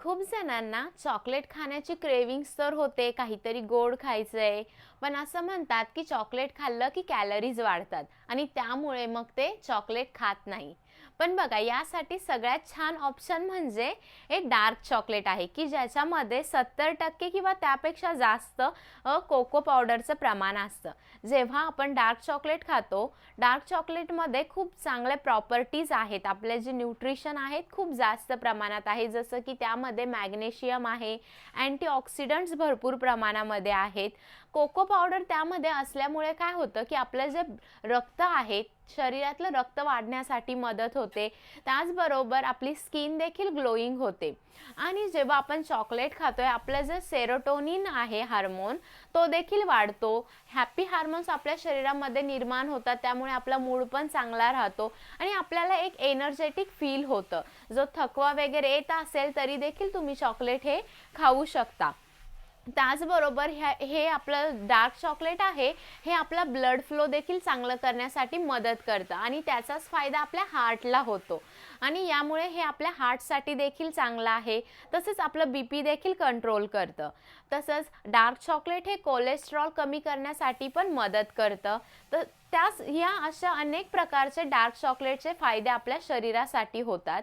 खूप जणांना चॉकलेट खाण्याची क्रेविंग्स तर होते, काहीतरी गोड खायचंय. पण असं म्हणतात की चॉकलेट खाल्लं की कॅलरीज वाढतात आणि त्यामुळे मग ते चॉकलेट खात नाही. पण बघा, यासाठी सगळ्यात छान ऑप्शन म्हणजे एक डार्क चॉकलेट आहे, की ज्याच्यामध्ये 70% किंवा त्यापेक्षा जास्त कोको पावडरचं प्रमाण असतं. जेव्हा आपण डार्क चॉकलेट खातो, डार्क चॉकलेटमध्ये खूप चांगल्या प्रॉपर्टीज आहेत. आपले जे न्यूट्रिशन आहेत खूप जास्त प्रमाणात आहे, जसं की त्यामध्ये मॅग्नेशियम आहे, अँटीऑक्सिडंट्स भरपूर प्रमाणामध्ये आहेत. कोको पावडर त्यामध्ये असल्यामुळे काय होतं की आपलं जे रक्त आहे, शरीरातलं रक्त वाढण्यासाठी मदत होते. त्याचबरोबर आपली स्किन देखील ग्लोईंग होते. आणि जेव्हा आपण चॉकलेट खातोय, आपलं जे सेरोटोनिन आहे हार्मोन, तो देखील वाढतो. हॅपी हार्मोन्स आपल्या शरीरामध्ये निर्माण होतात, त्यामुळे आपला मूड पण चांगला राहतो आणि आपल्याला एक एनर्जेटिक फील होतं. जो थकवा वगैरे येत असेल तरी देखील तुम्ही चॉकलेट हे खाऊ शकता. त्याचबरोबर हे आपलं डार्क चॉकलेट आहे, हे आपला ब्लड फ्लो देखील चांगलं करण्यासाठी मदत करतं आणि त्याचाच फायदा आपल्या हार्टला होतो आणि यामुळे हे आपल्या हार्टसाठी देखील चांगलं आहे. तसंच आपलं बीपी देखील कंट्रोल करतं. तसंच डार्क चॉकलेट हे कोलेस्ट्रॉल कमी करण्यासाठी पण मदत करतं. तर या अशा अनेक प्रकारचे डार्क चॉकलेटचे फायदे आपल्या शरीरासाठी होतात.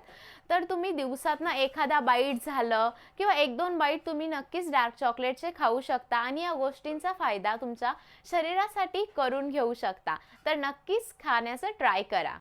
तर तुम्ही दिवसातनं एखादा बाईट झालं किंवा 1-2 बाईट तुम्ही नक्कीच डार्क चॉकलेटचे खाऊ शकता आणि या गोष्टींचा फायदा तुमच्या शरीरासाठी करून घेऊ शकता. तर नक्कीच खाण्याचं ट्राय करा.